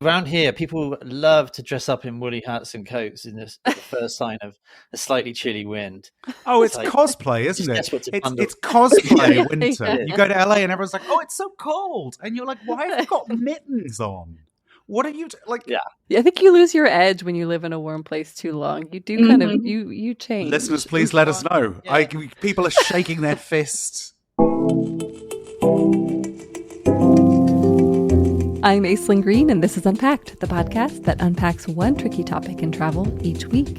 Around here, people love to dress up in woolly hats and coats in the first sign of a slightly chilly wind. Oh, it's like, cosplay, isn't it? It's cosplay winter. Yeah. You go to LA and everyone's like, "Oh, it's so cold," and you're like, "Why have you got mittens on? What are you like?" Yeah, I think you lose your edge when you live in a warm place too long. You do kind of you change. Listeners, please let us know. Yeah. People are shaking their fists. I'm Aislinn Green, and this is Unpacked, the podcast that unpacks one tricky topic in travel each week.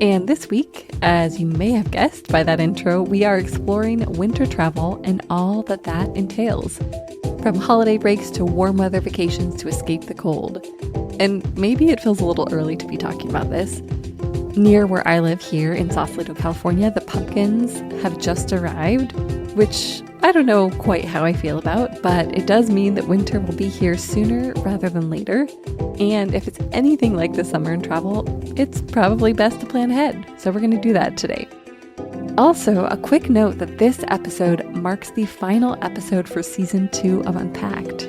And this week, as you may have guessed by that intro, we are exploring winter travel and all that entails. From holiday breaks to warm weather vacations to escape the cold. And maybe it feels a little early to be talking about this. Near where I live here in Sausalito, California, the pumpkins have just arrived, which I don't know quite how I feel about, but it does mean that winter will be here sooner rather than later. And if it's anything like the summer in travel, it's probably best to plan ahead. So we're going to do that today. Also, a quick note that this episode marks the final episode for Season 2 of Unpacked.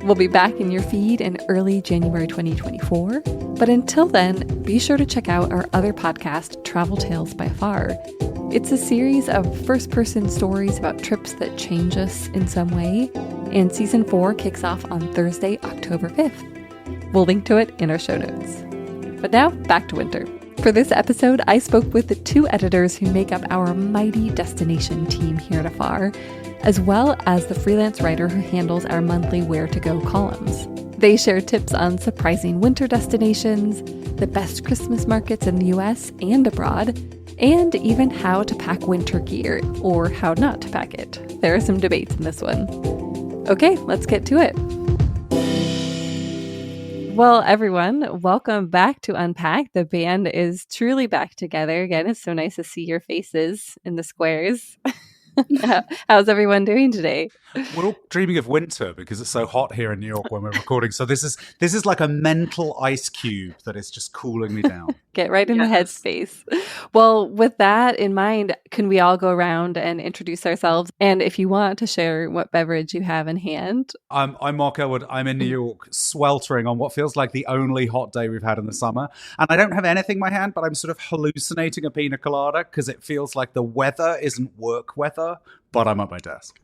We'll be back in your feed in early January 2024, but until then, be sure to check out our other podcast, Travel Tales by Afar. It's a series of first-person stories about trips that change us in some way, and Season 4 kicks off on Thursday, October 5th. We'll link to it in our show notes. But now, back to winter. For this episode, I spoke with the two editors who make up our mighty destination team here at Afar, as well as the freelance writer who handles our monthly Where to Go columns. They share tips on surprising winter destinations, the best Christmas markets in the US and abroad, and even how to pack winter gear, or how not to pack it. There are some debates in this one. Okay, let's get to it. Well, everyone, welcome back to Unpack. The band is truly back together. Again, it's so nice to see your faces in the squares. How's everyone doing today? We're all dreaming of winter because it's so hot here in New York when we're recording. So this is like a mental ice cube that is just cooling me down. Get right in the headspace. Well, with that in mind, can we all go around and introduce ourselves? And if you want to share what beverage you have in hand. I'm Mark Elwood. I'm in New York, sweltering on what feels like the only hot day we've had in the summer. And I don't have anything in my hand, but I'm sort of hallucinating a pina colada because it feels like the weather isn't work weather, but I'm at my desk.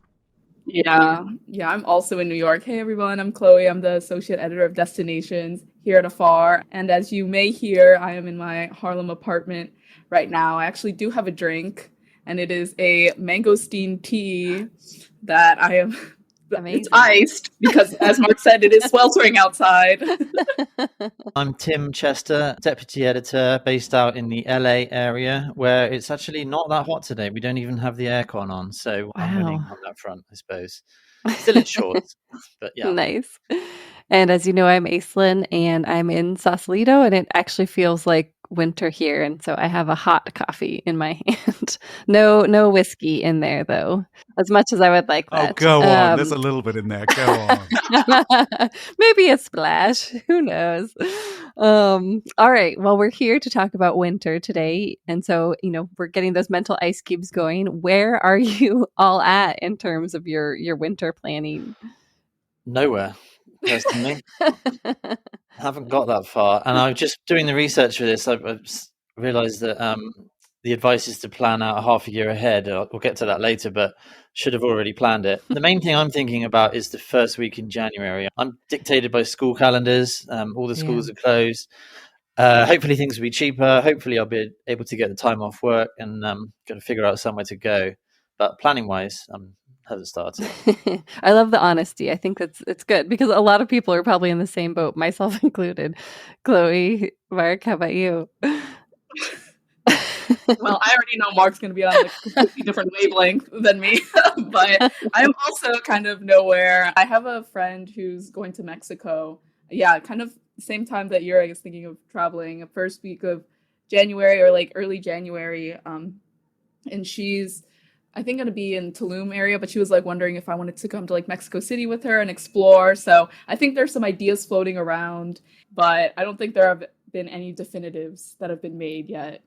Yeah, I'm also in New York. Hey everyone, I'm Chloe. I'm the associate editor of Destinations here at Afar. And as you may hear, I am in my Harlem apartment right now. I actually do have a drink, and it is a mangosteen tea that I am... Amazing. It's iced because, as Mark said, it is sweltering outside. I'm Tim Chester, deputy editor based out in the LA area, where it's actually not that hot today. We don't even have the aircon on, so I'm winning on that front, I suppose. Still in shorts, but yeah. Nice. And as you know, I'm Aislinn, and I'm in Sausalito, and it actually feels like winter here, and so I have a hot coffee in my hand. No whiskey in there, though, as much as I would like that. Oh, go on. There's a little bit in there. Go on. Maybe a splash. Who knows? All right. Well, we're here to talk about winter today, and so, we're getting those mental ice cubes going. Where are you all at in terms of your winter planning? Nowhere. Personally, I haven't got that far, and I'm just doing the research for this. I've realised that the advice is to plan out half a year ahead. We'll get to that later, but should have already planned it. The main thing I'm thinking about is the first week in January. I'm dictated by school calendars. All the schools are closed. Hopefully things will be cheaper. Hopefully I'll be able to get the time off work and got to figure out somewhere to go. But planning wise, hasn't started. I love the honesty. I think it's good because a lot of people are probably in the same boat, myself included. Chloe, Mark, how about you? Well, I already know Mark's going to be on a completely different wavelength than me, but I'm also kind of nowhere. I have a friend who's going to Mexico. Yeah, kind of same time that you're, I guess, thinking of traveling, first week of January or like early January. And she's, I think, going to be in Tulum area, but she was like wondering if I wanted to come to like Mexico City with her and explore. So I think there's some ideas floating around, but I don't think there have been any definitives that have been made yet.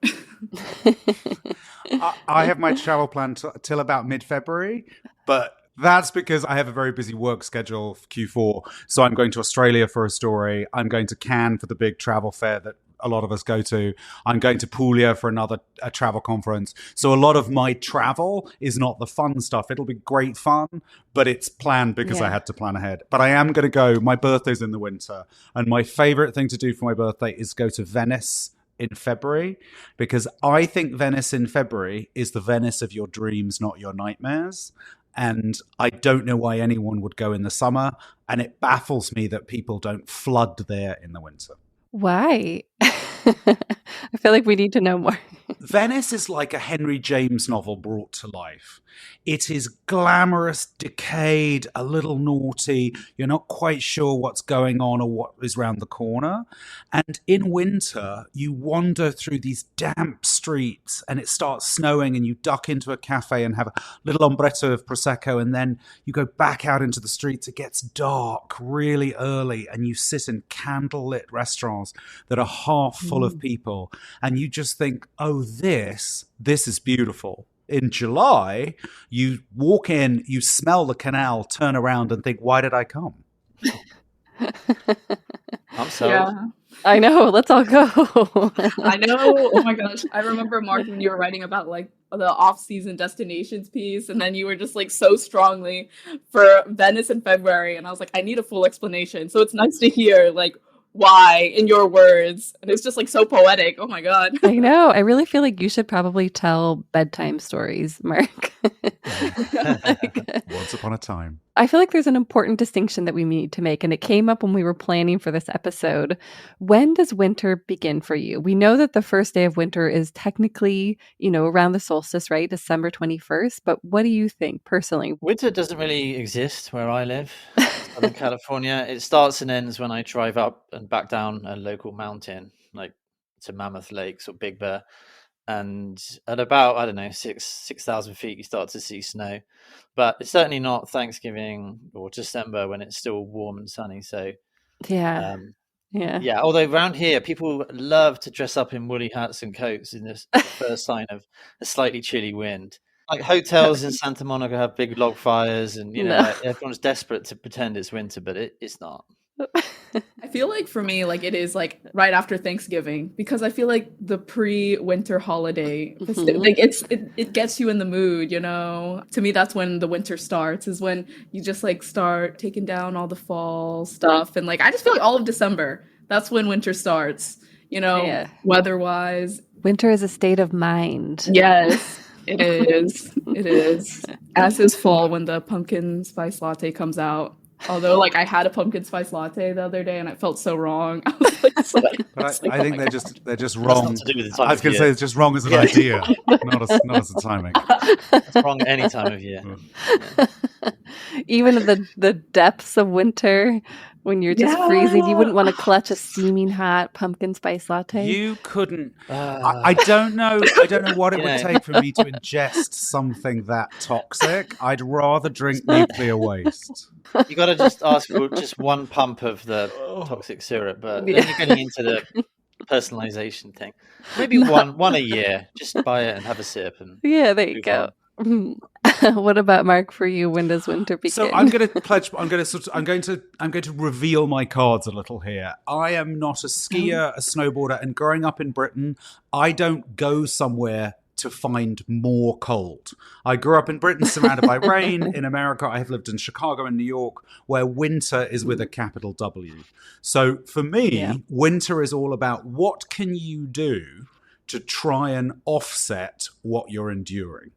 I have my travel plan till about mid-February, but That's because I have a very busy work schedule for Q4. So I'm going to Australia for a story. I'm going to Cannes for the big travel fair that a lot of us go to. I'm going to Puglia for a travel conference. So a lot of my travel is not the fun stuff. It'll be great fun, but it's planned because I had to plan ahead. But I am going to go. My birthday's in the winter. And my favorite thing to do for my birthday is go to Venice in February, because I think Venice in February is the Venice of your dreams, not your nightmares. And I don't know why anyone would go in the summer. And it baffles me that people don't flood there in the winter. Why? I feel like we need to know more. Venice is like a Henry James novel brought to life. It is glamorous, decayed, a little naughty. You're not quite sure what's going on or what is round the corner. And in winter, you wander through these damp streets and it starts snowing and you duck into a cafe and have a little ombretto of Prosecco, and then you go back out into the streets. It gets dark really early and you sit in candlelit restaurants that are half full of people and you just think, oh, this is beautiful. In July, you walk in, you smell the canal, turn around and think, why did I come? I'm sold. Yeah. I know. Let's all go. I know. Oh my gosh. I remember, Mark, when you were writing about like the off-season destinations piece, and then you were just like so strongly for Venice in February. And I was like, I need a full explanation. So it's nice to hear like why in your words. And it's just like so poetic. Oh my God. I know. I really feel like you should probably tell bedtime stories, Mark. Once upon a time. I feel like there's an important distinction that we need to make, and it came up when we were planning for this episode. When does winter begin for you? We know that the first day of winter is technically, around the solstice, right? December 21st. But what do you think personally? Winter doesn't really exist where I live, Southern California. It starts and ends when I drive up and back down a local mountain, like to Mammoth Lakes or Big Bear. And at about, I don't know, 6,000 feet, you start to see snow. But it's certainly not Thanksgiving or December when it's still warm and sunny. So, Yeah. Although around here, people love to dress up in woolly hats and coats in this first sign of a slightly chilly wind. Like hotels in Santa Monica have big log fires, and everyone's desperate to pretend it's winter, but it's not. I feel like for me, like it is like right after Thanksgiving, because I feel like the pre-winter holiday, like it gets you in the mood, To me, that's when the winter starts, is when you just like start taking down all the fall stuff, and like I just feel like all of December, that's when winter starts, weather-wise. Winter is a state of mind. Yes. It is. It is. As is fall when the pumpkin spice latte comes out. Although, like, I had a pumpkin spice latte the other day and I felt so wrong. I was like, I think they're just wrong. That's not to do with the time I was going of to say year. it's just wrong as an idea, not as the timing. It's wrong at any time of year. Even in the depths of winter, when you're just freezing, you wouldn't want to clutch a steaming hot pumpkin spice latte. You couldn't. I don't know. I don't know what it would take for me to ingest something that toxic. I'd rather drink nuclear waste. You got to just ask for just one pump of the toxic syrup, but then you're getting into the personalization thing. Maybe one a year. Just buy it and have a sip. And there you go. What about Mark for you? When does winter begin? So I'm going to reveal my cards a little here. I am not a skier, a snowboarder, and growing up in Britain, I don't go somewhere to find more cold. I grew up in Britain surrounded by rain. In America, I have lived in Chicago and New York, where winter is with a capital W. So for me, winter is all about what can you do to try and offset what you're enduring.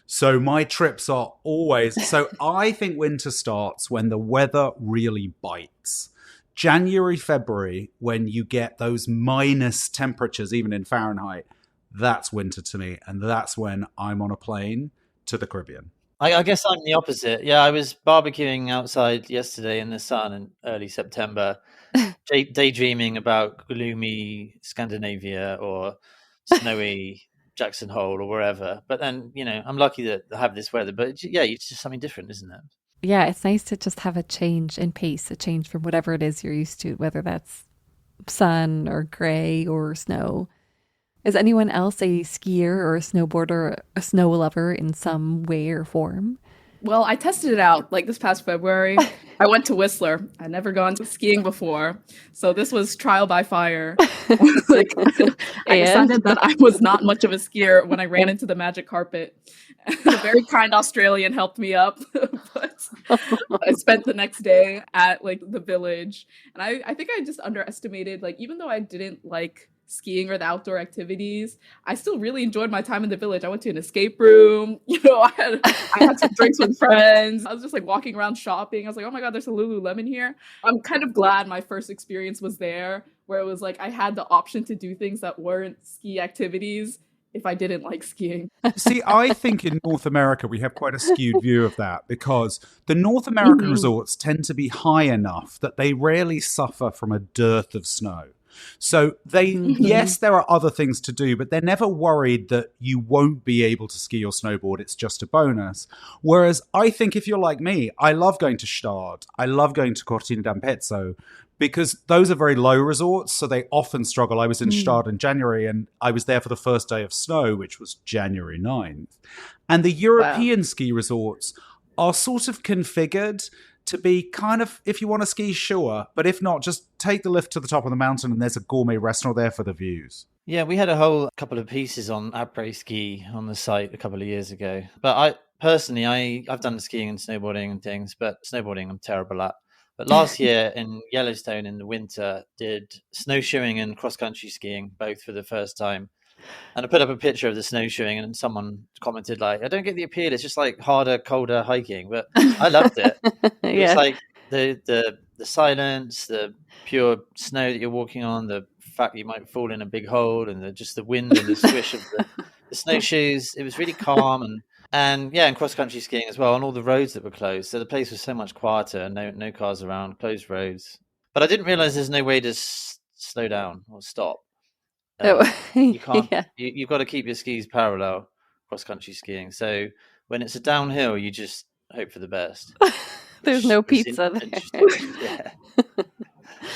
So my trips are always... So I think winter starts when the weather really bites. January, February, when you get those minus temperatures, even in Fahrenheit, that's winter to me. And that's when I'm on a plane to the Caribbean. I guess I'm the opposite. Yeah, I was barbecuing outside yesterday in the sun in early September, daydreaming about gloomy Scandinavia or snowy Jackson Hole or wherever. But then, I'm lucky to have this weather. But it's just something different, isn't it? Yeah, it's nice to just have a change in pace, a change from whatever it is you're used to, whether that's sun or gray or snow. Is anyone else a skier or a snowboarder, a snow lover in some way or form? Well, I tested it out like this past February. I went to Whistler. I'd never gone to skiing before. So this was trial by fire. Like, I decided that I was not much of a skier when I ran into the magic carpet. A very kind Australian helped me up. But I spent the next day at like the village. And I think I just underestimated, like, even though I didn't like skiing or the outdoor activities, I still really enjoyed my time in the village. I went to an escape room, I had some drinks with friends. I was just like walking around shopping. I was like, oh my God, there's a Lululemon here. I'm kind of glad my first experience was there, where it was like I had the option to do things that weren't ski activities if I didn't like skiing. See, I think in North America, we have quite a skewed view of that because the North American resorts tend to be high enough that they rarely suffer from a dearth of snow. So yes, there are other things to do, but they're never worried that you won't be able to ski or snowboard. It's just a bonus. Whereas I think if you're like me, I love going to Stad. I love going to Cortina d'Ampezzo because those are very low resorts, so they often struggle. I was in Stad in January and I was there for the first day of snow, which was January 9th. And the European ski resorts are sort of configured to be kind of, if you want to ski, sure. But if not, just take the lift to the top of the mountain and there's a gourmet restaurant there for the views. Yeah, we had a whole couple of pieces on après ski on the site a couple of years ago. But I've done skiing and snowboarding and things, but snowboarding I'm terrible at. But last year in Yellowstone in the winter, did snowshoeing and cross-country skiing, both for the first time. And I put up a picture of the snowshoeing and someone commented like, I don't get the appeal. It's just like harder, colder hiking. But I loved it. It's like the silence, the pure snow that you're walking on, the fact that you might fall in a big hole and just the wind and the swish of the snowshoes. It was really calm and cross-country skiing as well on all the roads that were closed. So the place was so much quieter, no cars around, closed roads. But I didn't realize there's no way to slow down or stop. You can't. You've got to keep your skis parallel cross-country skiing. So when it's a downhill, you just hope for the best. There's no pizza there.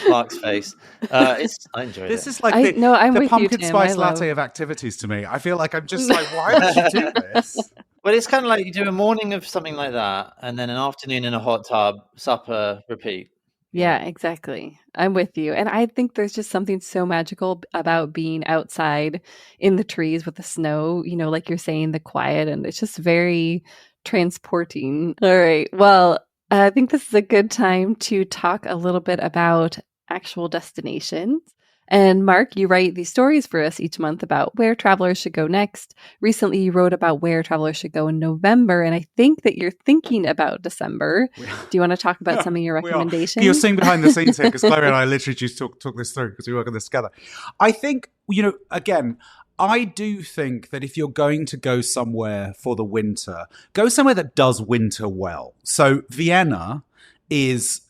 Mark's face. I enjoyed This it. is like the pumpkin spice latte of activities to me. I feel like I'm just like, why would you do this? Well, it's kind of like you do a morning of something like that, and then an afternoon in a hot tub, supper, repeat. Yeah, exactly. I'm with you. And I think there's just something so magical about being outside in the trees with the snow, like you're saying, the quiet, and it's just very transporting. All right. Well, I think this is a good time to talk a little bit about actual destinations. And Mark, you write these stories for us each month about where travelers should go next. Recently, you wrote about where travelers should go in November, and I think that you're thinking about December. Do you want to talk about some of your recommendations? You're seeing behind the scenes here because Chloe and I literally just took this through because we work on this together. I think, again, I do think that if you're going to go somewhere for the winter, go somewhere that does winter well. So Vienna is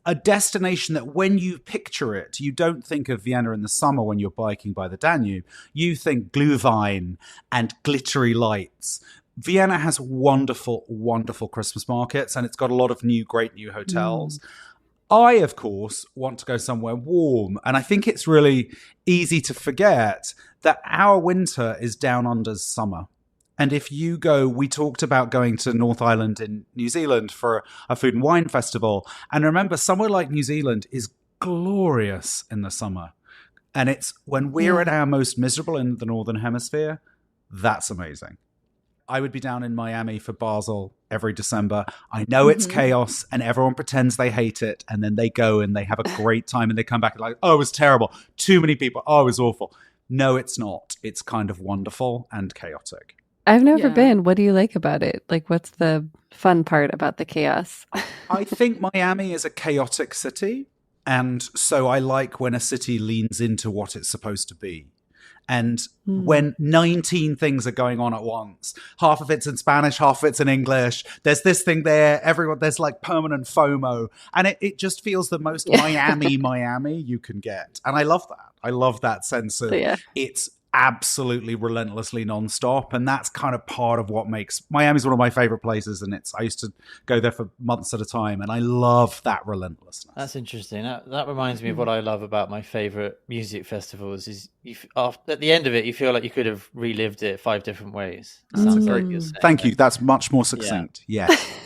a destination that when you picture it, you don't think of Vienna in the summer when you're biking by the Danube. You think Glühwein and glittery lights. Vienna has wonderful, wonderful Christmas markets, and it's got a lot of great new hotels. I, of course, want to go somewhere warm, and I think it's really easy to forget that our winter is down under's summer. And if you go, we talked about going to North Island in New Zealand for a food and wine festival. And remember, somewhere like New Zealand is glorious in the summer. And it's when we're at our most miserable in the Northern Hemisphere, that's amazing. I would be down in Miami for Basel every December. I know it's chaos and everyone pretends they hate it. And then they go and they have a great time and they come back and like, oh, it was terrible. Too many people. Oh, it was awful. No, it's not. It's kind of wonderful and chaotic. I've never been. What do you like about it? Like, what's the fun part about the chaos? I think Miami is a chaotic city. And so I like when a city leans into what it's supposed to be. And when 19 things are going on at once, half of it's in Spanish, half of it's in English, there's this thing there, there's like permanent FOMO. And it just feels the most Miami you can get. And I love that. I love that sense of it's absolutely relentlessly nonstop, and that's kind of part of what makes Miami's one of my favorite places. And I used to go there for months at a time, and I love that relentlessness. That's interesting. That reminds me of what I love about my favorite music festivals. Is at the end of it, you feel like you could have relived it 5 different ways. That's great. Thank you. That's much more succinct. Yeah. Yes.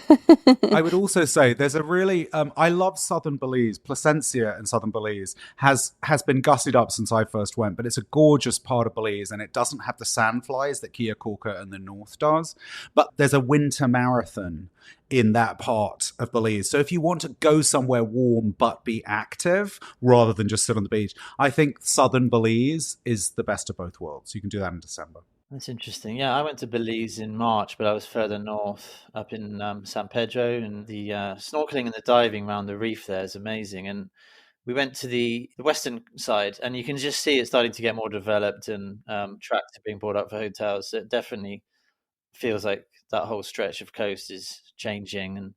I would also say there's a really I love Southern Belize. Placencia in Southern Belize has been gussied up since I first went, but it's a gorgeous part of Belize, and it doesn't have the sandflies that Keokuk and the North does. But there's a winter marathon in that part of Belize. So if you want to go somewhere warm but be active rather than just sit on the beach, I think Southern Belize is the best of both worlds. You can do that in December. That's interesting. Yeah, I went to Belize in March, but I was further north, up in San Pedro, and the snorkeling and the diving around the reef there is amazing. And we went to the western side, and you can just see it starting to get more developed, and tracks are being brought up for hotels. So it definitely feels like that whole stretch of coast is changing, and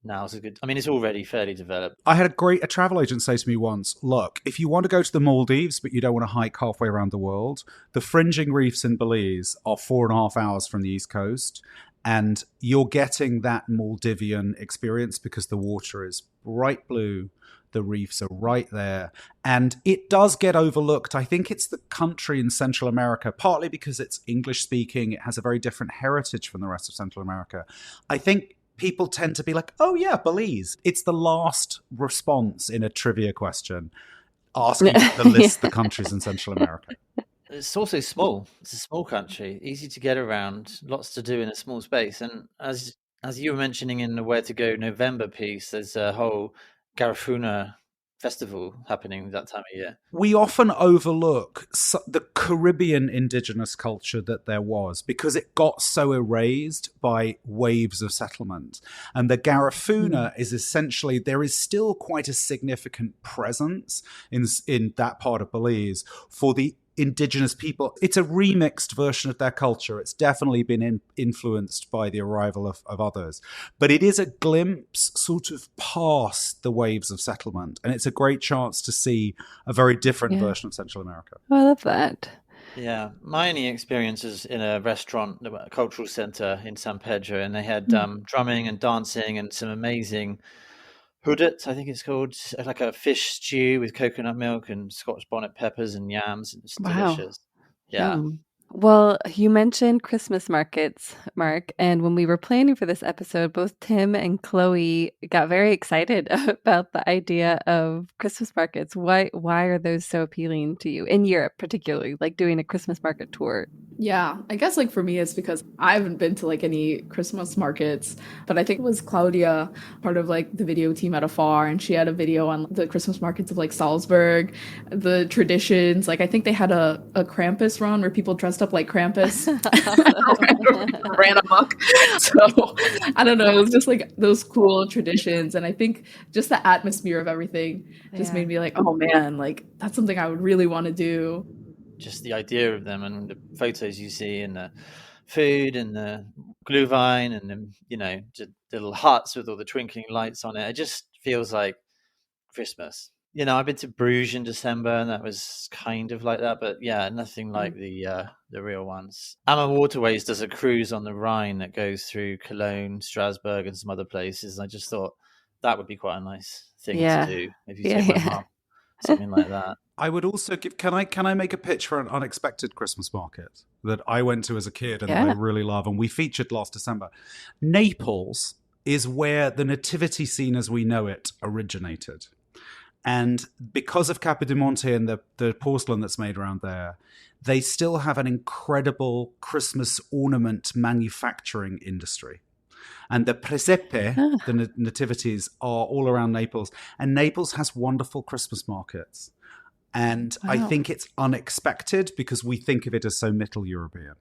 now's a good. I mean, it's already fairly developed. I had a travel agent say to me once, look, if you want to go to the Maldives, but you don't want to hike halfway around the world, the fringing reefs in Belize are 4.5 hours from the East Coast. And you're getting that Maldivian experience because the water is bright blue. The reefs are right there. And it does get overlooked. I think it's the country in Central America, partly because it's English speaking. It has a very different heritage from the rest of Central America. I think people tend to be like, oh yeah, Belize. It's the last response in a trivia question, asking to list the countries in Central America. It's also small. It's a small country, easy to get around, lots to do in a small space. And as you were mentioning in the Where to Go November piece, there's a whole Garifuna festival happening that time of year. We often overlook the Caribbean indigenous culture that there was because it got so erased by waves of settlement. And the Garifuna is essentially, there is still quite a significant presence in that part of Belize for the indigenous people. It's a remixed version of their culture. It's definitely been influenced by the arrival of others. But it is a glimpse sort of past the waves of settlement. And it's a great chance to see a very different version of Central America. Oh, I love that. Yeah, my only experience is in a restaurant, a cultural center in San Pedro, and they had drumming and dancing and some amazing houdet, I think it's called, like a fish stew with coconut milk and Scotch bonnet peppers and yams. It's delicious. Yeah. Yum. Well, you mentioned Christmas markets, Mark, and when we were planning for this episode, both Tim and Chloe got very excited about the idea of Christmas markets. Why are those so appealing to you in Europe, particularly, like doing a Christmas market tour? Yeah, I guess like for me, it's because I haven't been to like any Christmas markets, but I think it was Claudia, part of like the video team at Afar, and she had a video on the Christmas markets of like Salzburg, the traditions. Like I think they had a Krampus run where people dressed up like Krampus, ran amok. So I don't know, it was just like those cool traditions, and I think just the atmosphere of everything just made me like, oh man, like that's something I would really want to do. Just the idea of them and the photos you see and the food and the glühwein and the, just little huts with all the twinkling lights on it. It just feels like Christmas. I've been to Bruges in December and that was kind of like that, but yeah, nothing like the real ones. Amma Waterways does a cruise on the Rhine that goes through Cologne, Strasbourg and some other places. And I just thought that would be quite a nice thing to do if you take my mom. Something like that. I would also give. Can I make a pitch for an unexpected Christmas market that I went to as a kid and that I really love, and we featured last December? Naples is where the nativity scene as we know it originated, and because of Capodimonte and the porcelain that's made around there, they still have an incredible Christmas ornament manufacturing industry. And the presepe, the nativities, are all around Naples. And Naples has wonderful Christmas markets. And I think it's unexpected because we think of it as so Middle European.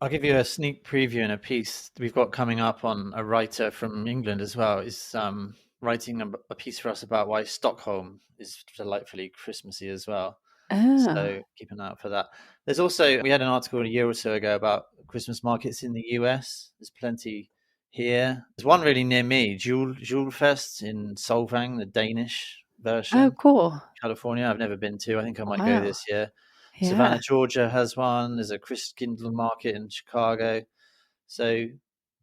I'll give you a sneak preview in a piece we've got coming up on a writer from England as well. Is writing a piece for us about why Stockholm is delightfully Christmassy as well. So keep an eye out for that. There's also, we had an article a year or so ago about Christmas markets in the US. There's plenty here. There's one really near me, Julefest in Solvang, the Danish version. Oh, cool. California. I've never been to. I think I might go this year. Yeah. Savannah, Georgia has one. There's a Christkindl market in Chicago. So,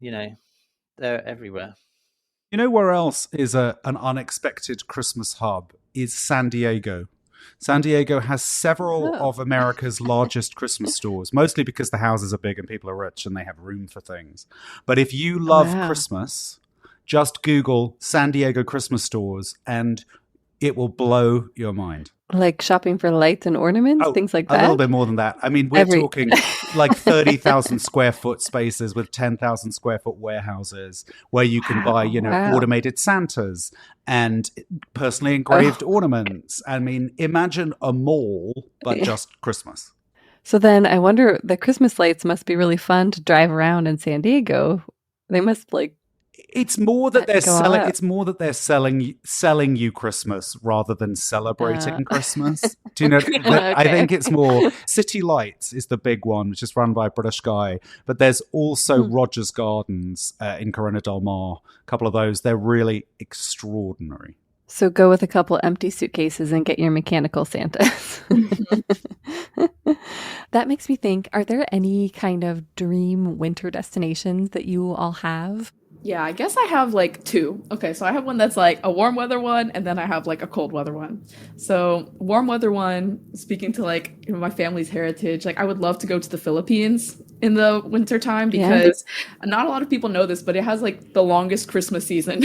they're everywhere. You know where else is an unexpected Christmas hub is San Diego. San Diego has several of America's largest Christmas stores, mostly because the houses are big and people are rich and they have room for things. But if you love Christmas, just Google San Diego Christmas stores and it will blow your mind. Like shopping for lights and ornaments, things like that? A little bit more than that. I mean, we're talking like 30,000 square foot spaces with 10,000 square foot warehouses where you can buy, automated Santas and personally engraved ornaments. I mean, imagine a mall, but just Christmas. So then I wonder, the Christmas lights must be really fun to drive around in San Diego. They must It's more that they're selling. It's more that they're selling you Christmas rather than celebrating Christmas. Do you know? Okay. I think it's more. City Lights is the big one, which is run by a British guy. But there's also Rogers Gardens in Corona del Mar. A couple of those. They're really extraordinary. So go with a couple empty suitcases and get your mechanical Santas. That makes me think, are there any kind of dream winter destinations that you all have? Yeah, I guess I have like two. Okay, so I have one that's like a warm weather one, and then I have like a cold weather one. So warm weather one, speaking to like my family's heritage, like I would love to go to the Philippines in the winter time because not a lot of people know this, but it has like the longest Christmas season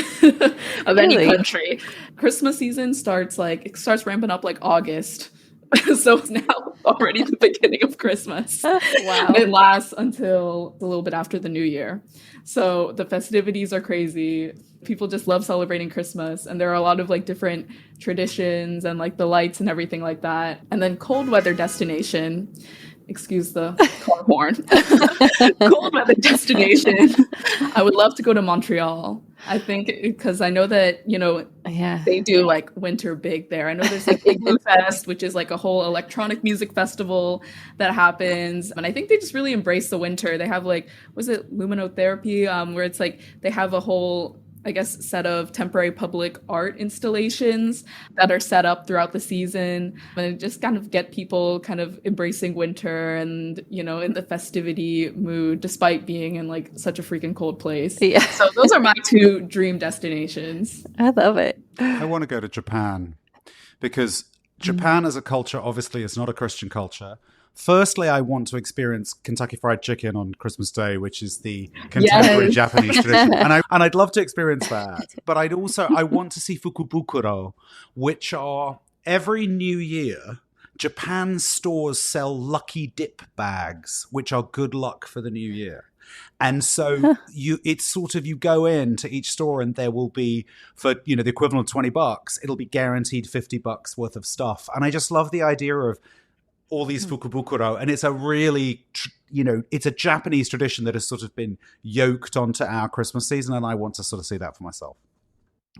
of any country. Christmas season starts ramping up like August. So it's now already the beginning of Christmas. Wow. And it lasts until a little bit after the New Year. So the festivities are crazy. People just love celebrating Christmas. And there are a lot of like different traditions and like the lights and everything like that. And then cold weather destination. Excuse the car horn. Cold weather destination. I would love to go to Montreal. I think because I know that, they do like winter big there. I know there's like Igloo Fest, which is like a whole electronic music festival that happens. And I think they just really embrace the winter. They have like, was it luminotherapy? Where it's like they have a whole, I guess, set of temporary public art installations that are set up throughout the season and just kind of get people kind of embracing winter and, in the festivity mood, despite being in like such a freaking cold place. Yeah. So those are my two dream destinations. I love it. I want to go to Japan because Japan as a culture, obviously, is not a Christian culture. Firstly, I want to experience Kentucky Fried Chicken on Christmas Day, which is the contemporary Japanese tradition. And I'd love to experience that. But I want to see fukubukuro, which are every New Year, Japan stores sell lucky dip bags, which are good luck for the new year. And so you go into each store and there will be, for the equivalent of $20, it'll be guaranteed $50 worth of stuff. And I just love the idea of all these fukubukuro, and it's a really, it's a Japanese tradition that has sort of been yoked onto our Christmas season, and I want to sort of see that for myself.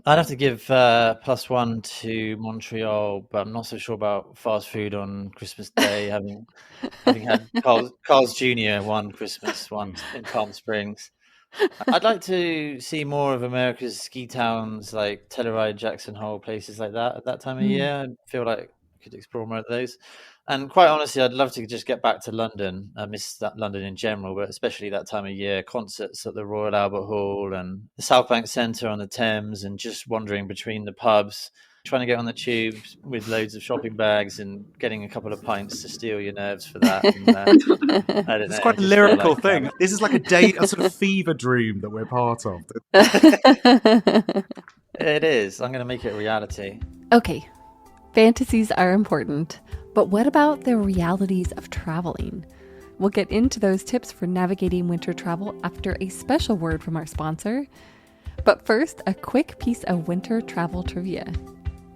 I'd have to give +1 to Montreal, but I'm not so sure about fast food on Christmas Day, having had Carl's Jr. one Christmas once in Palm Springs. I'd like to see more of America's ski towns like Telluride, Jackson Hole, places like that at that time of year. I feel like I could explore more of those. And quite honestly, I'd love to just get back to London. I miss that London in general, but especially that time of year, concerts at the Royal Albert Hall and the South Bank Centre on the Thames, and just wandering between the pubs, trying to get on the tubes with loads of shopping bags and getting a couple of pints to steel your nerves for that. And, I don't know. It's quite a lyrical thing. This is like a sort of fever dream that we're part of. It is. I'm going to make it a reality. Okay. Fantasies are important, but what about the realities of traveling? We'll get into those tips for navigating winter travel after a special word from our sponsor. But first, a quick piece of winter travel trivia.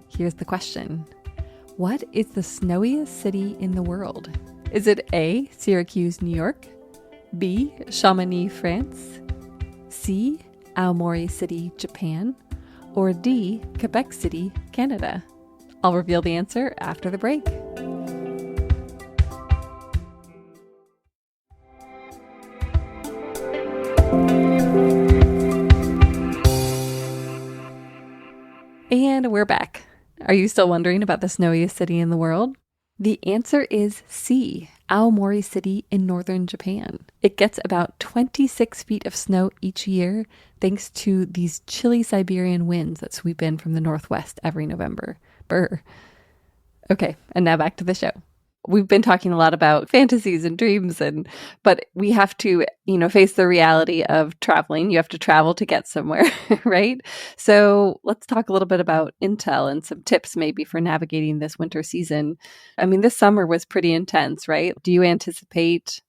Here's the question. What is the snowiest city in the world? Is it A, Syracuse, New York, B, Chamonix, France, C, Aomori City, Japan, or D, Quebec City, Canada? I'll reveal the answer after the break. And we're back. Are you still wondering about the snowiest city in the world? The answer is C, Aomori City in northern Japan. It gets about 26 feet of snow each year thanks to these chilly Siberian winds that sweep in from the northwest every November. Brr. Okay, and now back to the show. We've been talking a lot about fantasies and dreams, but we have to, face the reality of traveling. You have to travel to get somewhere, right? So let's talk a little bit about intel and some tips maybe for navigating this winter season. I mean, this summer was pretty intense, right? Do you anticipate,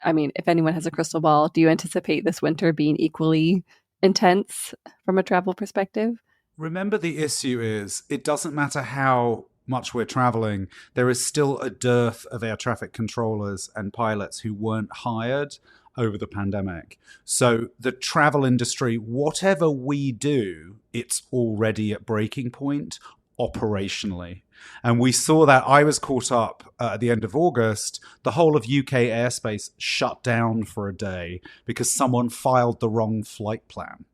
if anyone has a crystal ball, do you anticipate this winter being equally intense from a travel perspective? Remember, the issue is it doesn't matter how much we're traveling, there is still a dearth of air traffic controllers and pilots who weren't hired over the pandemic. So the travel industry, whatever we do, it's already at breaking point operationally. And we saw that. I was caught up at the end of August. The whole of UK airspace shut down for a day because someone filed the wrong flight plan.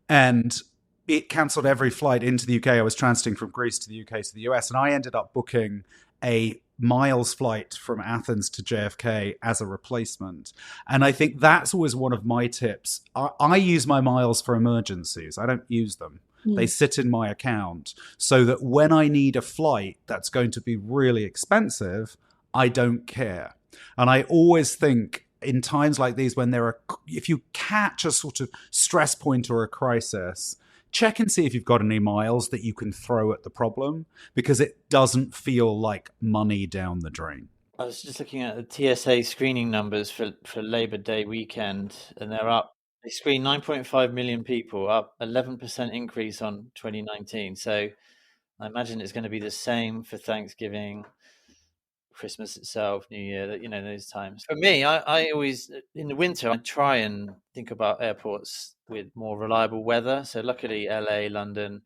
And it cancelled every flight into the UK. I was transiting from Greece to the UK to the US, and I ended up booking a miles flight from Athens to JFK as a replacement. And I think that's always one of my tips. I use my miles for emergencies. I don't use them. They sit in my account so that when I need a flight that's going to be really expensive, I don't care. And I always think in times like these, when if you catch a sort of stress point or a crisis, check and see if you've got any miles that you can throw at the problem, because it doesn't feel like money down the drain. I was just looking at the TSA screening numbers for Labor Day weekend, and they're up. They screened 9.5 million people, up 11% increase on 2019. So I imagine it's going to be the same for Thanksgiving, Christmas itself, New Year, those times. For me, I always, in the winter, I try and think about airports with more reliable weather. So luckily, LA, London,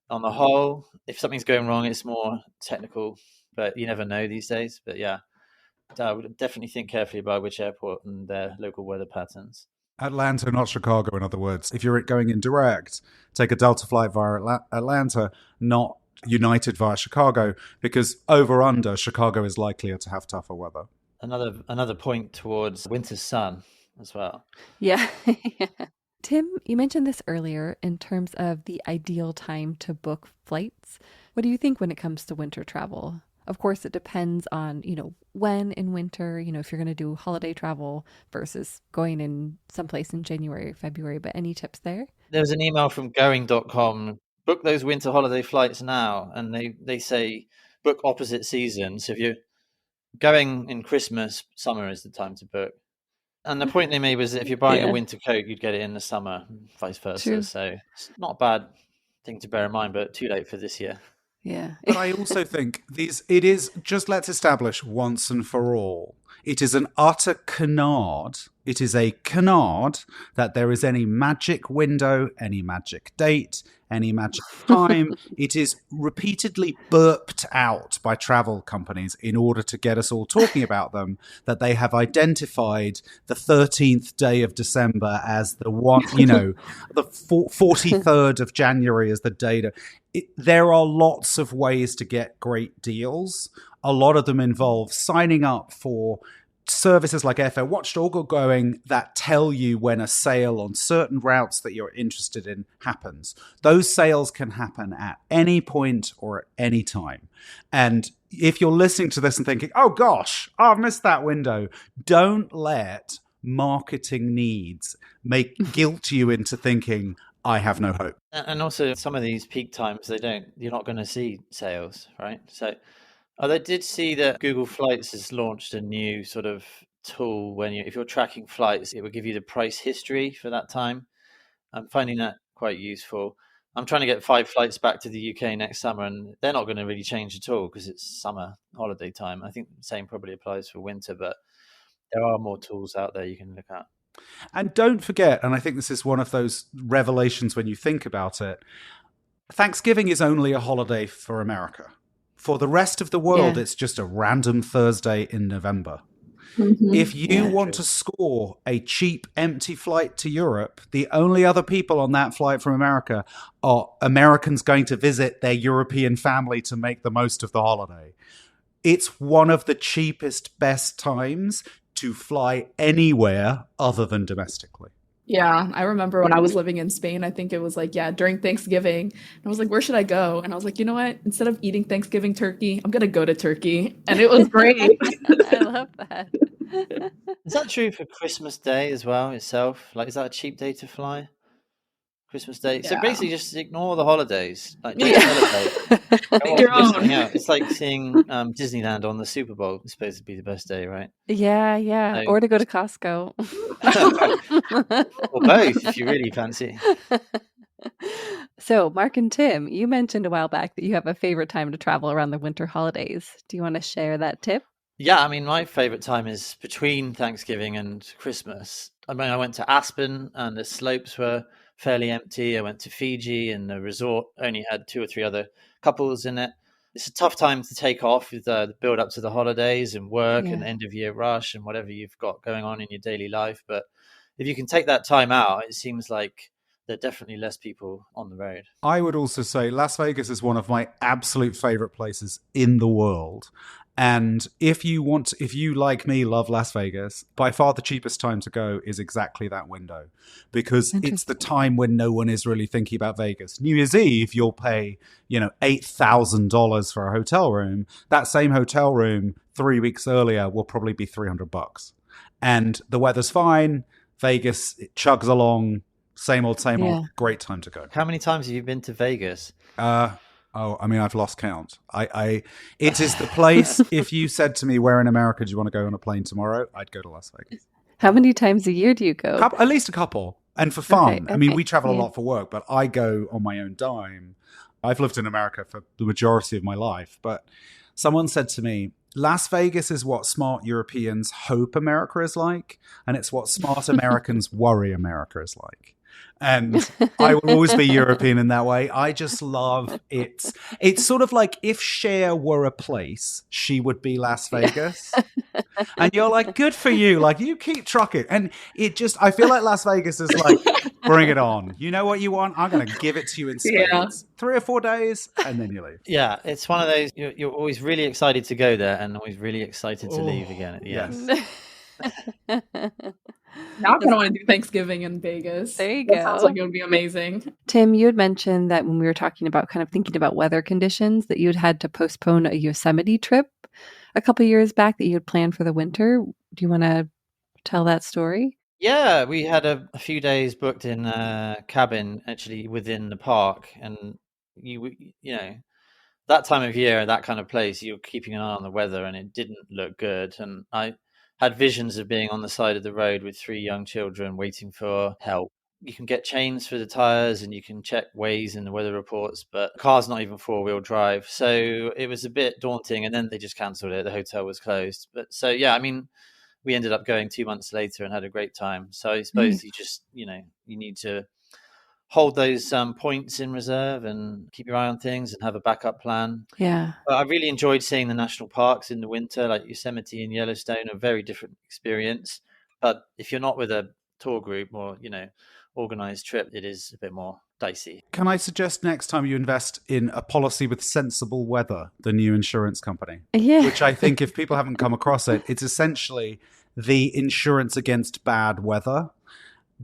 on the whole, if something's going wrong, it's more technical, but you never know these days. But yeah, I would definitely think carefully about which airport and their local weather patterns. Atlanta, not Chicago, in other words. If you're going in direct, take a Delta flight via Atlanta, not United via Chicago, because over under Chicago is likelier to have tougher weather. Another point towards winter sun as well. Yeah. Tim, you mentioned this earlier in terms of the ideal time to book flights. What do you think when it comes to winter travel? Of course, it depends on, when in winter, if you're going to do holiday travel versus going in someplace in January or February, but any tips there? There was an email from going.com, book those winter holiday flights now. And they say book opposite season. So if you're going in Christmas, summer is the time to book. And the point they made was that if you're buying a winter coat, you'd get it in the summer, vice versa. True. So it's not a bad thing to bear in mind, but too late for this year. Yeah. But I also think it is, just let's establish once and for all, it is an utter canard. It is a canard that there is any magic window, any magic date, any magic time. It is repeatedly burped out by travel companies in order to get us all talking about them, that they have identified the 13th day of December as the one, the 43rd of January as the date. There are lots of ways to get great deals. A lot of them involve signing up for services like Afar Watchdog going that tell you when a sale on certain routes that you're interested in happens. Those sales can happen at any point or at any time. And if you're listening to this and thinking, oh gosh, I've missed that window, don't let marketing needs guilt you into thinking, I have no hope. And also some of these peak times, you're not going to see sales, right? So I did see that Google Flights has launched a new sort of tool if you're tracking flights, it will give you the price history for that time. I'm finding that quite useful. I'm trying to get 5 flights back to the UK next summer, and they're not going to really change at all because it's summer holiday time. I think the same probably applies for winter, but there are more tools out there you can look at. And don't forget, and I think this is one of those revelations when you think about it, Thanksgiving is only a holiday for America. For the rest of the world, It's just a random Thursday in November. Mm-hmm. If you want to score a cheap, empty flight to Europe, the only other people on that flight from America are Americans going to visit their European family to make the most of the holiday. it's one of the cheapest, best times to fly anywhere other than domestically. Yeah, I remember when I was living in Spain, I think it was like, yeah, during Thanksgiving. And I was like, where should I go? And I was like, you know what? Instead of eating Thanksgiving turkey, I'm gonna go to Turkey. And it was great. I love that. Is that true for Christmas Day as well itself? Like, is that a cheap day to fly? Christmas Day. So Yeah. basically, just ignore the holidays. Like, don't Yeah. celebrate. Go Make off your and do something own. out. It's like seeing Disneyland on the Super Bowl. It's supposed to be the best day, right? Yeah. So Or to go to Costco. or both, if you really fancy. So, Mark and Tim, you mentioned a while back that you have a favorite time to travel around the winter holidays. Do you want to share that tip? Yeah, I mean, my favorite time is between Thanksgiving and Christmas. I mean, I went to Aspen and the slopes were fairly empty. I went to Fiji and the resort only had 2 or 3 other couples in it. It's a tough time to take off with the build up to the holidays and work and Yeah. end of year rush and whatever you've got going on in your daily life. But if you can take that time out, it seems like there are definitely less people on the road. I would also say Las Vegas is one of my absolute favorite places in the world. And if you, like me, love Las Vegas, by far the cheapest time to go is exactly that window, because it's the time when no one is really thinking about Vegas. New Year's Eve, you'll pay, $8,000 for a hotel room. That same hotel room 3 weeks earlier will probably be $300. And the weather's fine. Vegas, it chugs along. Same old, Yeah. great time to go. How many times have you been to Vegas? I've lost count. It is the place. If you said to me, where in America do you want to go on a plane tomorrow? I'd go to Las Vegas. How many times a year do you go? At least a couple. And for fun. Okay, I mean, okay, we travel a yeah. lot for work, but I go on my own dime. I've lived in America for the majority of my life, but someone said to me, Las Vegas is what smart Europeans hope America is like, and it's what smart Americans worry America is like. And I will always be European in that way. I just love it. It's sort of like if Cher were a place, she would be Las Vegas. And you're like, good for you. Like, you keep trucking. And I feel like Las Vegas is like, bring it on. You know what you want? I'm going to give it to you in spades. Yeah. 3 or 4 days, and then you leave. Yeah, it's one of those, you're always really excited to go there and always really excited to leave again at the end. Now I kind of want to do Thanksgiving in Vegas. There you That sounds go. like it would be amazing. Tim, you had mentioned that when we were talking about kind of thinking about weather conditions, that you'd had to postpone a Yosemite trip a couple years back that you had planned for the winter. Do you want to tell that story? Yeah, we had a few days booked in a cabin actually within the park, and you know that time of year, that kind of place, you're keeping an eye on the weather, and it didn't look good. And I had visions of being on the side of the road with 3 young children waiting for help. You can get chains for the tires and you can check Waze and the weather reports, but the car's not even 4-wheel drive. So it was a bit daunting, and then they just cancelled it. The hotel was closed. But so, yeah, I mean, we ended up going 2 months later and had a great time. So I suppose you just, you need to hold those points in reserve and keep your eye on things and have a backup plan. Yeah. But I really enjoyed seeing the national parks in the winter, like Yosemite and Yellowstone, a very different experience. But if you're not with a tour group or, organized trip, it is a bit more dicey. Can I suggest next time you invest in a policy with Sensible Weather, the new insurance company? Yeah. Which I think, if people haven't come across it, it's essentially the insurance against bad weather.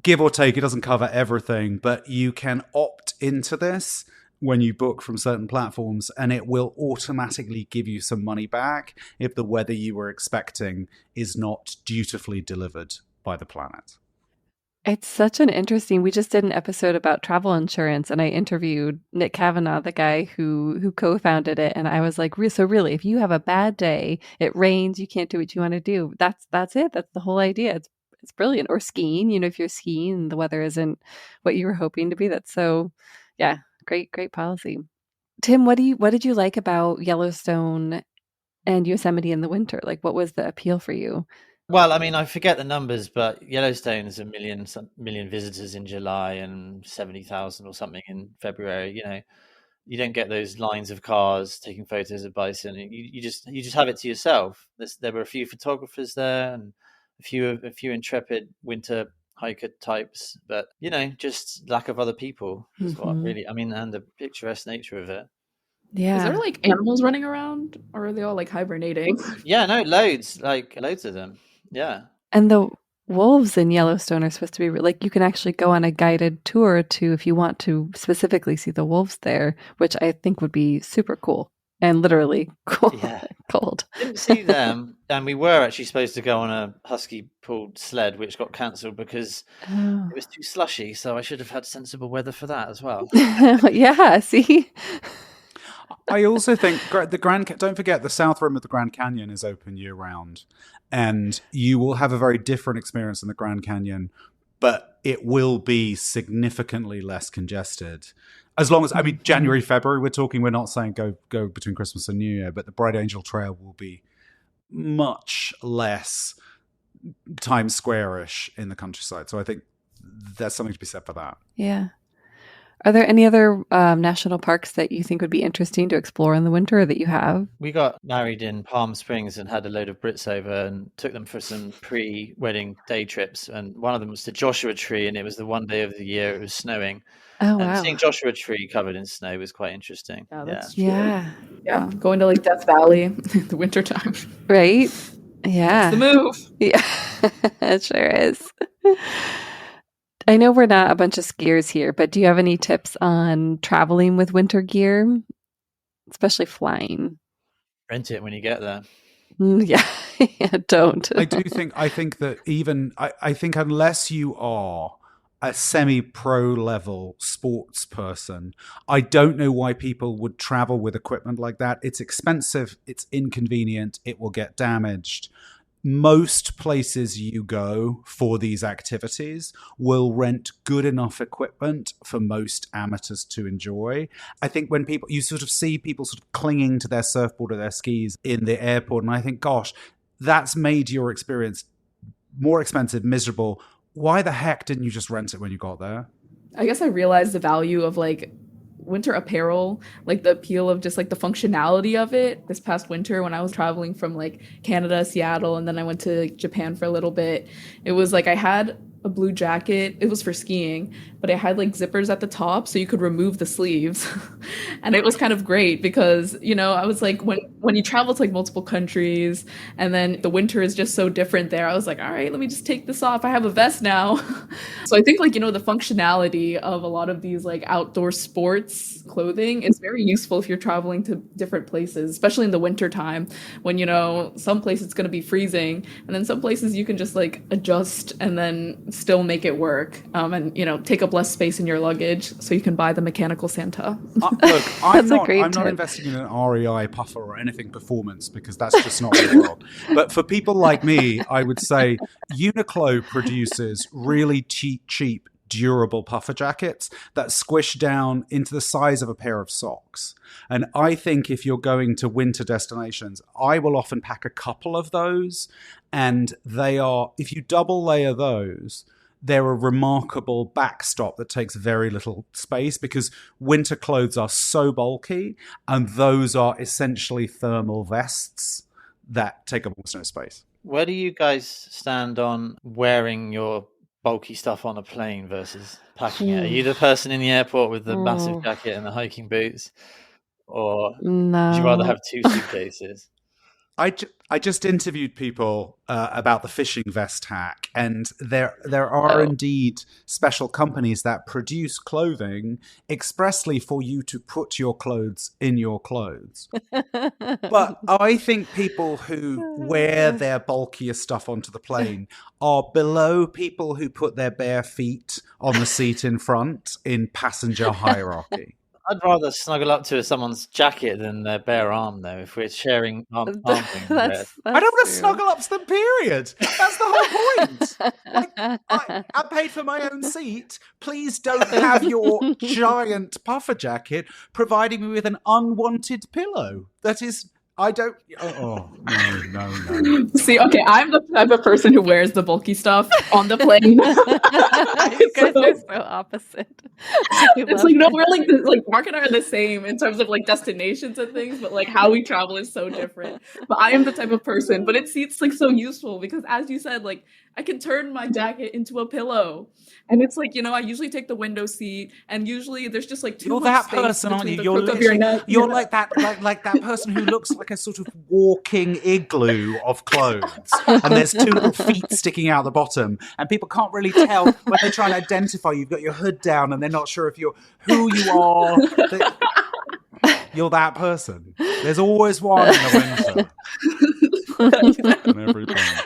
Give or take, it doesn't cover everything, but you can opt into this when you book from certain platforms, and it will automatically give you some money back if the weather you were expecting is not dutifully delivered by the planet. It's such an interesting. We just did an episode about travel insurance, and I interviewed Nick Kavanaugh, the guy who co-founded it, and I was like, so really, if you have a bad day, it rains, you can't do what you want to do. That's it. That's the whole idea. It's brilliant. Or skiing, if you're skiing and the weather isn't what you were hoping to be. That's so, yeah, great policy. Tim, what did you like about Yellowstone and Yosemite in the winter? Like, what was the appeal for you? Well, I mean, I forget the numbers, but Yellowstone is a million visitors in July and 70,000 or something in February. You don't get those lines of cars taking photos of bison. You just have it to yourself. There were a few photographers there and a few intrepid winter hiker types, but just lack of other people is what really. I mean, and the picturesque nature of it. Yeah. Is there like animals running around, or are they all like hibernating? Yeah, no, loads of them. Yeah. And the wolves in Yellowstone are supposed to be like you can actually go on a guided tour to if you want to specifically see the wolves there, which I think would be super cool and literally cool. Yeah. Cold. Didn't see them, and we were actually supposed to go on a husky pulled sled, which got cancelled because Oh. it was too slushy. So I should have had sensible weather for that as well. Yeah, see? I also think the don't forget the south rim of the Grand Canyon is open year round, and you will have a very different experience in the Grand Canyon, but it will be significantly less congested. As long as, I mean, January, February, we're not saying go between Christmas and New Year, but the Bright Angel Trail will be much less Times Square-ish in the countryside. So I think there's something to be said for that. Yeah. Are there any other national parks that you think would be interesting to explore in the winter or that you have? We got married in Palm Springs and had a load of Brits over and took them for some pre-wedding day trips. And one of them was to Joshua Tree, and it was the one day of the year it was snowing. Oh, And wow. seeing Joshua Tree covered in snow was quite interesting. Yeah, that's true. Yeah. Yeah, going to like Death Valley in the wintertime. Right? Yeah. The move. Yeah, it sure is. I know we're not a bunch of skiers here, but do you have any tips on traveling with winter gear, especially flying? Rent it when you get there. Yeah, yeah, don't. I think that even I think unless you are a semi-pro level sports person, I don't know why people would travel with equipment like that. It's expensive, it's inconvenient, it will get damaged. Most places you go for these activities will rent good enough equipment for most amateurs to enjoy. I think when you sort of see people sort of clinging to their surfboard or their skis in the airport, and I think, gosh, that's made your experience more expensive, miserable. Why the heck didn't you just rent it when you got there? I guess I realized the value of like winter apparel, like the appeal of just like the functionality of it this past winter when I was traveling from like Canada, Seattle, and then I went to like, Japan for a little bit. It was like I had a blue jacket. It was for skiing, but it had like zippers at the top so you could remove the sleeves. And it was kind of great because, you know, I was like when you travel to like multiple countries and then the winter is just so different there, I was like, all right, let me just take this off. I have a vest now. So I think like, you know, the functionality of a lot of these like outdoor sports clothing is very useful if you're traveling to different places, especially in the winter time when, you know, some places it's going to be freezing and then some places you can just like adjust and then still make it work, and you know, take up less space in your luggage so you can buy the mechanical Santa. Look, I'm not tip. investing in an REI puffer or anything performance because that's just not the world. But for people like me, I would say Uniqlo produces really cheap, durable puffer jackets that squish down into the size of a pair of socks. And I think if you're going to winter destinations, I will often pack a couple of those. And they are, if you double layer those, they're a remarkable backstop that takes very little space because winter clothes are so bulky and those are essentially thermal vests that take up almost no space. Where do you guys stand on wearing your bulky stuff on a plane versus packing it? Are you the person in the airport with the massive jacket and the hiking boots, or No. would you rather have two suitcases? I just interviewed people about the fishing vest hack, and there are indeed special companies that produce clothing expressly for you to put your clothes in your clothes. But I think people who wear their bulkier stuff onto the plane are below people who put their bare feet on the seat in front in passenger hierarchy. I'd rather snuggle up to someone's jacket than their bare arm, though, if we're sharing arm thing. That's I don't want to true. snuggle up to them, period. That's the whole point. Like, I paid for my own seat. Please don't have your giant puffer jacket providing me with an unwanted pillow. That is... I don't... Oh, no. See, okay, I'm the type of person who wears the bulky stuff on the plane. You guys are so opposite. It's like, no, we're like Mark and I are the same in terms of like destinations and things, but like how we travel is so different. But I am the type of person, but it's like so useful because as you said, like I can turn my jacket into a pillow. And it's like, I usually take the window seat, and usually there's just like too You're much that space person, aren't between you? the You're crook of your literally, neck. you're like that person who looks like a sort of walking igloo of clothes, and there's two little feet sticking out the bottom, and people can't really tell when they try and identify. You've got your hood down, and they're not sure if you're who you are. You're that person. There's always one in the winter.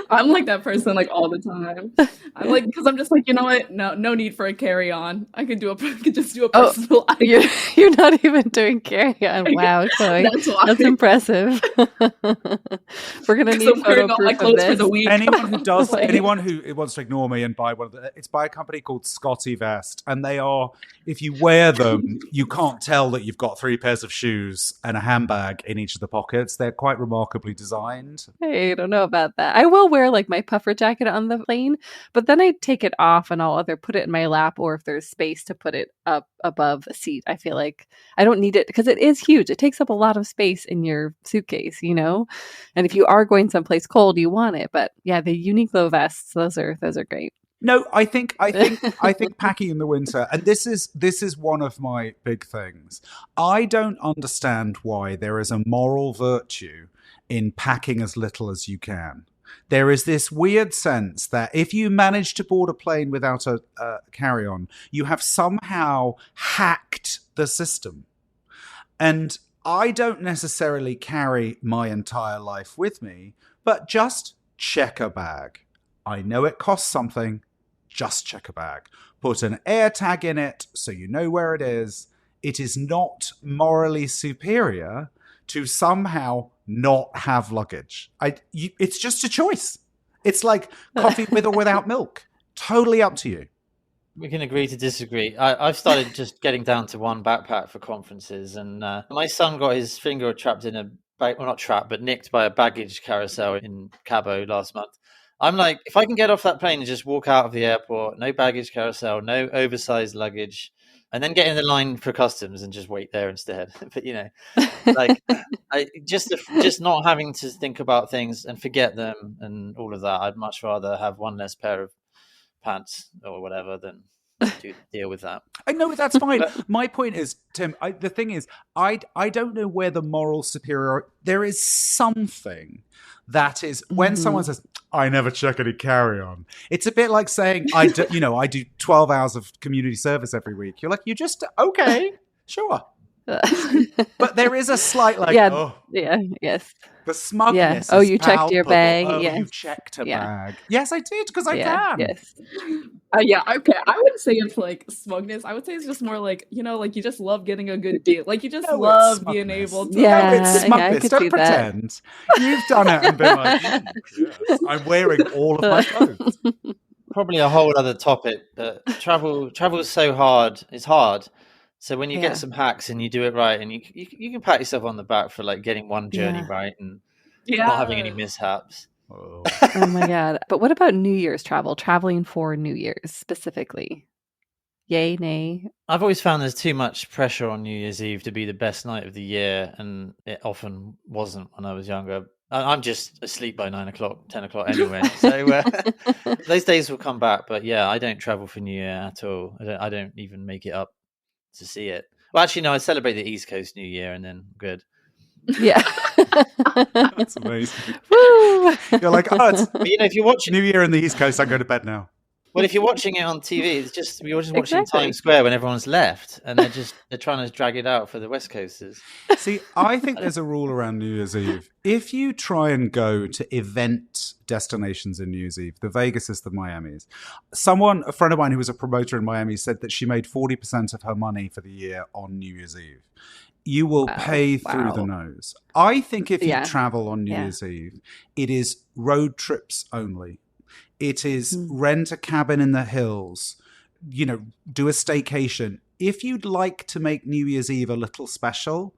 I'm like that person like all the time. I'm like, because I'm just like, you know what? No need for a carry-on. I could just do a personal item. You're not even doing carry-on. Wow, Chloe, that's impressive. We're gonna need photo proof of this. For the week. Anyone who wants to ignore me and buy one of it's by a company called Scotty Vest, and they are, if you wear them, you can't tell that you've got 3 pairs of shoes and a handbag in each of the pockets. They're quite remarkably designed. Hey, I don't know about that. I will wear like my puffer jacket on the plane, but then I take it off and I'll either put it in my lap, or if there's space to put it up above a seat, I feel like I don't need it because it is huge. It takes up a lot of space in your suitcase, and if you are going someplace cold, you want it. But yeah, the Uniqlo vests, those are great. No, I think packing in the winter, and this is one of my big things. I don't understand why there is a moral virtue in packing as little as you can. There is this weird sense that if you manage to board a plane without a carry-on, you have somehow hacked the system. And I don't necessarily carry my entire life with me, but just check a bag. I know it costs something. Just check a bag. Put an air tag in it so you know where it is. It is not morally superior to somehow not have luggage. It's just a choice. It's like coffee with or without milk. Totally up to you. We can agree to disagree. I've started just getting down to one backpack for conferences, and my son got his finger trapped in a bag, well, not trapped, but nicked by a baggage carousel in Cabo last month. I'm like, if I can get off that plane and just walk out of the airport, no baggage carousel, no oversized luggage, and then get in the line for customs and just wait there instead. But like just not having to think about things and forget them and all of that. I'd much rather have one less pair of pants or whatever than to deal with that. I know that's fine. My point is, Tim, the thing is, I don't know where the moral superior. There is something that is when someone says, I never check any carry-on. It's a bit like saying, I do 12 hours of community service every week. You're like, you just, okay, sure. But there is a slight yes. The smugness. Oh, you checked your bag. Oh, yes. you checked a bag. Yes, I did because I can. Yes. Okay. I wouldn't say it's like smugness. I would say it's just more like, like you just love getting a good deal. Like you just love being able to. Yeah, it's smugness. Don't pretend. You've done it and been like, yes, I'm wearing all of my clothes. Probably a whole other topic, but travel is so hard. It's hard. So when you get some hacks and you do it right, and you can pat yourself on the back for like getting one journey right and not having any mishaps. Oh. Oh my God. But what about New Year's traveling for New Year's specifically? Yay, nay? I've always found there's too much pressure on New Year's Eve to be the best night of the year, and it often wasn't when I was younger. I'm just asleep by 9 o'clock, 10 o'clock anyway. So those days will come back. But yeah, I don't travel for New Year at all. I don't even make it up to see it. Well, actually, no, I celebrate the East Coast New Year and then good. Yeah. That's amazing. Woo! You're like, but if you're watching New Year in the East Coast, I go to bed now. Well, if you're watching it on TV, it's just you're just watching Times Square when everyone's left, and they're trying to drag it out for the West Coasters. See, I think there's a rule around New Year's Eve. If you try and go to event destinations in New Year's Eve, the Vegases, the Miamis, a friend of mine who was a promoter in Miami said that she made 40% of her money for the year on New Year's Eve. You will pay through the nose. I think if you travel on New Year's Eve, it is road trips only. It is rent a cabin in the hills, do a staycation. If you'd like to make New Year's Eve a little special,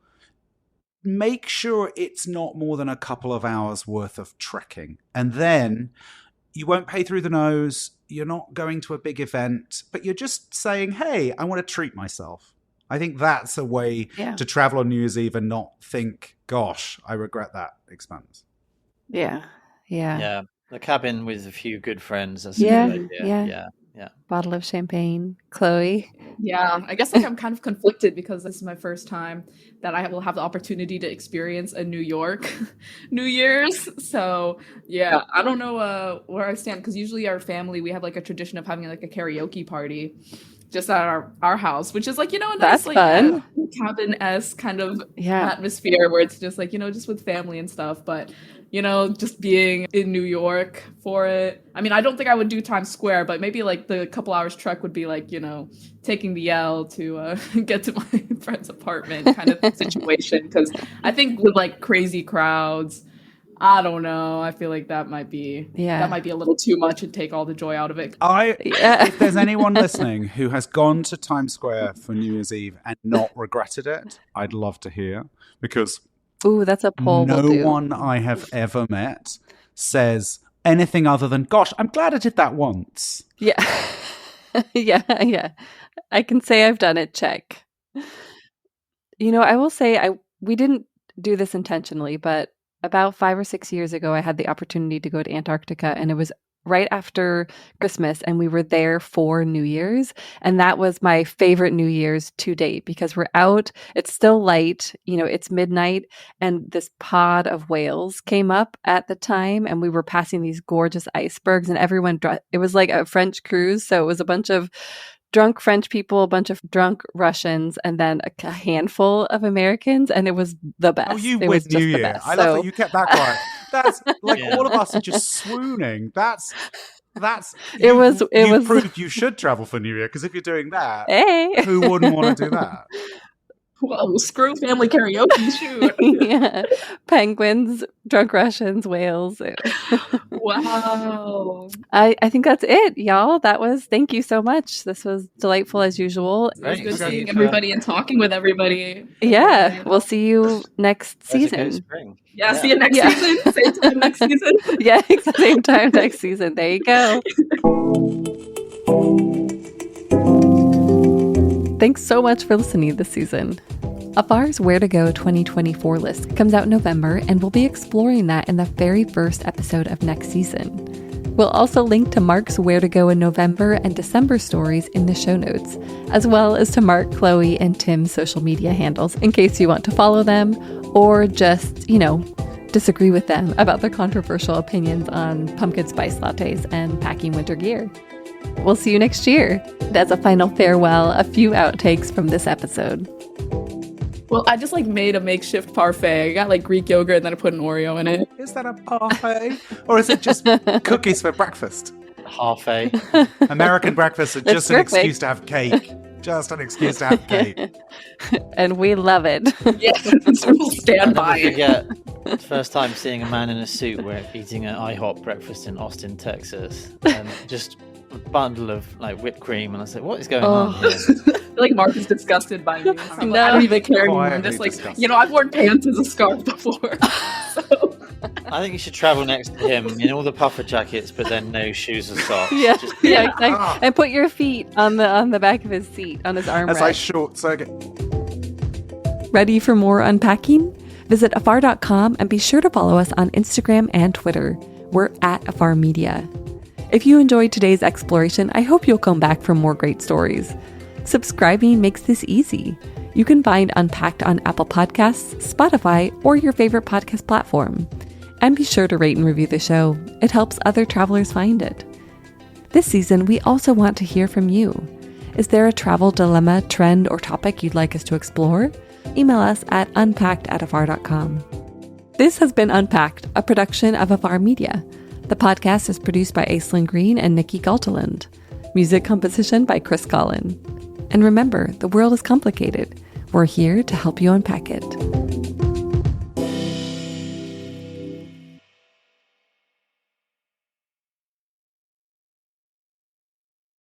make sure it's not more than a couple of hours worth of trekking. And then you won't pay through the nose. You're not going to a big event, but you're just saying, hey, I want to treat myself. I think that's a way to travel on New Year's Eve and not think, gosh, I regret that expense. Yeah. The cabin with a few good friends. That's Yeah, a good idea. yeah. Yeah. Bottle of champagne. Chloe? Yeah, I guess like I'm kind of conflicted because this is my first time that I will have the opportunity to experience a New York New Year's. So yeah, I don't know where I stand because usually our family, we have like a tradition of having like a karaoke party just at our house, which is like, a nice That's like fun. cabin-esque kind of Yeah. atmosphere where it's just like, just with family and stuff. But just being in New York for it. I mean, I don't think I would do Times Square, but maybe like the couple hours trek would be like, taking the L to get to my friend's apartment kind of situation. Because I think with like crazy crowds, I don't know. I feel like that might be a little too much and take all the joy out of it. If there's anyone listening who has gone to Times Square for New Year's Eve and not regretted it, I'd love to hear, because Ooh, that's a poll we'll do. no one I have ever met says anything other than, gosh, I'm glad I did that once. Yeah. yeah. I can say I've done it. Check. I will say we didn't do this intentionally, but about 5 or 6 years ago, I had the opportunity to go to Antarctica, and it was right after Christmas, and we were there for New Year's. And that was my favorite New Year's to date because we're out, it's still light, it's midnight, and this pod of whales came up at the time, and we were passing these gorgeous icebergs, and everyone, it was like a French cruise. So it was a bunch of drunk French people, a bunch of drunk Russians, and then a handful of Americans, and it was the best. Oh, you it win was just New the Year. best. I love that you kept that quiet. That's like Yeah. all of us are just swooning. That's It was proved you should travel for New Year, because if you're doing that, Hey. who wouldn't want to do that? Whoa, screw family karaoke, shoot. Yeah. Penguins, drunk Russians, whales. Wow. I think that's it, y'all. Thank you so much. This was delightful as usual. It was good Thanks. seeing everybody and talking with everybody. Yeah, we'll see you next Let's go season. spring. Yeah, see you next season. Same time next season. Yeah, same time next season. There you go. Thanks so much for listening this season. Afar's Where to Go 2024 list comes out in November, and we'll be exploring that in the very first episode of next season. We'll also link to Mark's Where to Go in November and December stories in the show notes, as well as to Mark, Chloe, and Tim's social media handles in case you want to follow them or just, disagree with them about their controversial opinions on pumpkin spice lattes and packing winter gear. We'll see you next year. As a final farewell, a few outtakes from this episode. Well, I just made a makeshift parfait. I got Greek yogurt and then I put an Oreo in it. Is that a parfait? Or is it just cookies for breakfast? Half a. American breakfasts are just an excuse to have cake. Just an excuse to have cake. And we love it. Yeah, we'll stand by I it. forget first time seeing a man in a suit eating an IHOP breakfast in Austin, Texas, and just a bundle of whipped cream, and I said, "What is going on here?" I feel Mark is disgusted by me. So No. I don't even care anymore. I'm Quietly just disgusted. I've worn pants as a scarf before. So I think you should travel next to him in all the puffer jackets, but then no shoes or socks. Yeah, Just- yeah, exactly. And put your feet on the back of his seat, on his armrest. As I short circuit. Ready for more unpacking? Visit afar.com and be sure to follow us on Instagram and Twitter. We're at Afar Media. If you enjoyed today's exploration, I hope you'll come back for more great stories. Subscribing makes this easy. You can find Unpacked on Apple Podcasts, Spotify, or your favorite podcast platform. And be sure to rate and review the show. It helps other travelers find it. This season, we also want to hear from you. Is there a travel dilemma, trend, or topic you'd like us to explore? Email us at unpacked@afar.com. This has been Unpacked, a production of Afar Media. The podcast is produced by Aislinn Green and Nikki Galteland. Music composition by Chris Collin. And remember, the world is complicated. We're here to help you unpack it.